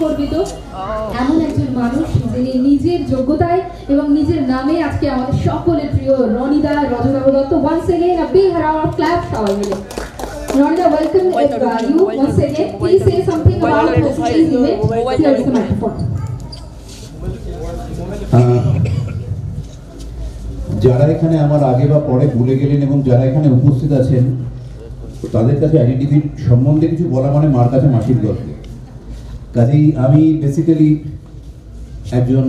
গর্বিত এমন একজন মানুষ যিনি নিজের যোগ্যতায় এবং নিজের নামে আজকে আমাদের সকলের প্রিয় রনিদা Rajatava Dutta. once again a big round of clap সবাই মিলে। Ronida, welcome you once again. Please say something about today's event. Here is the microphone. যারা এখানে আমার আগে বা পরে ভুলে গেলেন এবং যারা এখানে উপস্থিত আছেন তাদের কাছে আইডেন্টিটির সম্বন্ধে কিছু বলা মানে মার কাছে মাসির গল্প। কাজেই আমি বেসিক্যালি একজন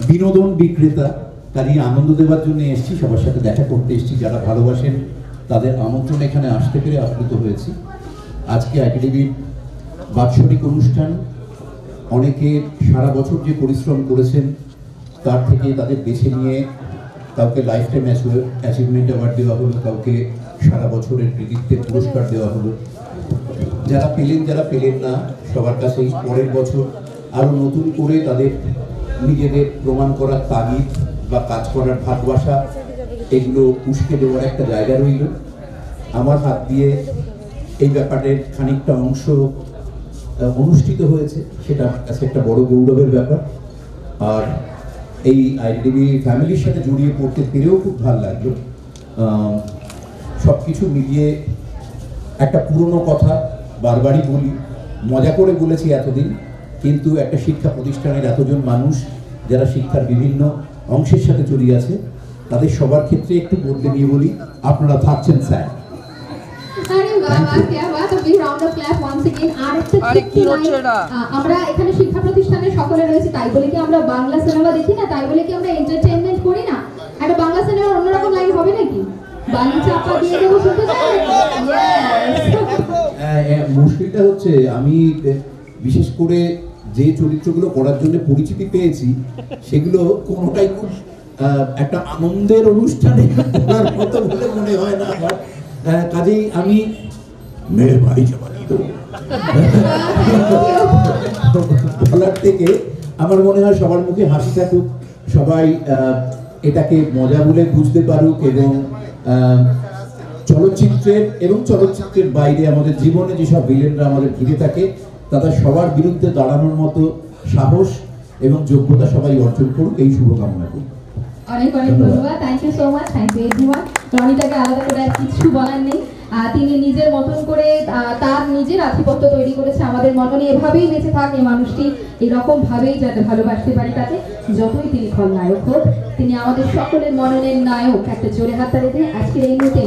বিনোদন বিক্রেতা, কাজেই আনন্দ দেওয়ার জন্য এসেছি, সবার সাথে দেখা করতে এসেছি, যারা ভালোবাসেন তাদের আমন্ত্রণে এখানে আসতে পেরে আপ্লুত হয়েছি। আজকে একাডেমির বাৎসরিক অনুষ্ঠান, অনেকে সারা বছর যে পরিশ্রম করেছেন তার থেকে তাদের বেছে নিয়ে কাউকে লাইফ টাইম অ্যাচিভমেন্ট অ্যাওয়ার্ড দেওয়া হলো, কাউকে সারা বছরের কৃতিত্বের পুরস্কার দেওয়া হলো। যারা পেলেন যারা পেলেন না সবার কাছেই পরের বছর আরও নতুন করে তাদের নিজেদের প্রমাণ করার তাগিদ বা কাজ করার ভালোবাসা এগুলো উস্কে দেওয়ার একটা জায়গা রইল। আমার হাত দিয়ে এই ব্যাপারের খানিকটা অংশ অনুষ্ঠিত হয়েছে, সেটা আমার কাছে একটা বড় গৌরবের ব্যাপার। আর এই আইডিবি ফ্যামিলির সাথে জড়িয়ে পড়তে পেরেও খুব ভালো লাগলো। সব কিছু মিলিয়ে একটা পুরনো কথা বারবারই বলি, মজা করে বলেছি এতদিন, কিন্তু একটা শিক্ষা প্রতিষ্ঠানের এতজন মানুষ যারা শিক্ষার বিভিন্ন অংশের সাথে জড়িয়ে আছে তাদের সবার ক্ষেত্রে একটু বলতে নিয়ে বলি, আপনারা থাকছেন স্যার। আমরা এখানে শিক্ষা প্রতিষ্ঠানে সকলে রয়েছে, তাই বলে কি আমরা বাংলা সিনেমা দেখি না, তাই বলে কি আমরা এন্টারটেইনমেন্ট করি না? একটা বাংলা সিনেমার অন্যরকম লাইন হবে নাকি? মুশকিলটা হচ্ছে আমি বিশেষ করে যে চরিত্রগুলো করার জন্য পরিচিতি পেয়েছি সেগুলো কোনোটাই খুব একটা আনন্দের অনুষ্ঠানে করার মতো বলে মনে হয় না আমার। কাজেই আমি মেরে ভাই বলার থেকে আমার মনে হয় সবার মুখে হাসি থাকুক, সবাই এটাকে মজা বলে বুঝতে পারুক, এবং চলচ্চিত্রের এবং চলচ্চিত্রের বাইরে আমাদের জীবনে যেসব ভিলেনরা আমাদের ঘিরে থাকে তাদের সবার বিরুদ্ধে দাঁড়ানোর মতো সাহস এবং যোগ্যতা সবাই অর্জন করুক, এই শুভকামনা করি। অনেক অনেক ধন্যবাদ, thank you so much, thank you everyone. রনিতাকে আলাদা করে আর কিছু বলার নেই, তিনি নিজের মতন করে তার নিজের আধিপত্য তৈরি করেছে আমাদের মতনই। এভাবেই বেঁচে থাকে মানুষটি, এরকম ভাবেই যাতে ভালোবাসতে পারি তাকে, যতই তিনি খলনায়ক হোক, তিনি আমাদের সকলের মননের নায়ক। একটা জোরে হাত তালি দিয়ে আজকের এই মুহূর্তে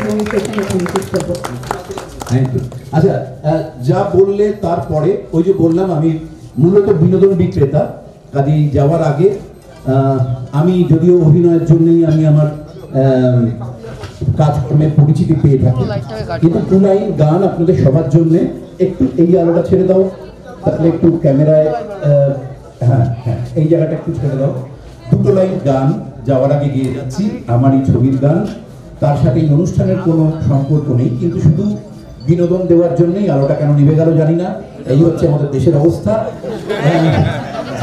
শেষ করবো। Thank you. আচ্ছা, যা বললে তারপরে ওই যে বললাম আমি মূলত বিনোদন বিক্রেতা, কাজেই যাওয়ার আগে আমি যদিও অভিনয়ের জন্যই আমি আমার কাজকর্মের পরিচিতি পেয়ে থাকি, কিন্তু দু লাইন গান আপনাদের সবার জন্য। একটু এই আলোটা ছেড়ে দাও, তাহলে একটু ক্যামেরায়, হ্যাঁ হ্যাঁ এই জায়গাটা একটু ছেড়ে দাও। দুটো লাইন গান যাওয়ার আগে গিয়ে যাচ্ছি, আমার এই ছবির গান। তার সাথে এই অনুষ্ঠানের কোনো সম্পর্ক নেই, কিন্তু শুধু বিনোদন দেওয়ার জন্যই আলোটা কেন নিভে গেল জানি না, এই হচ্ছে আমাদের দেশের অবস্থা।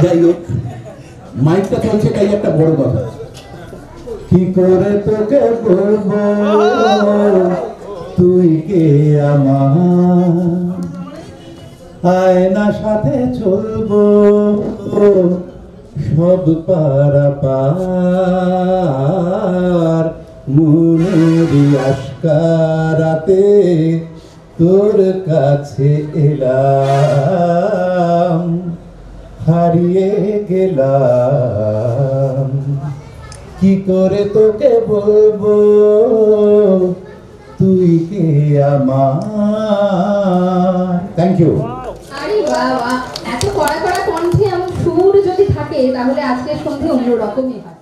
যাই হোক, মাইকটা চলছে তাই একটা বড় কথা। কি করে তোকে বলবো তুই কে আমার, আয়না সাথে চলবো সব পারাপার, মনেরই আশকারাতে তোর কাছে এলাম, হারিয়ে গেলাম। কি করে তোকে বলবো তুই কে আমার। Thank you. আরে বাবা, এত কড়া কড়া কণ্ঠে এমন সুর যদি থাকে তাহলে আজকের সন্ধে অন্যরকমই হয়।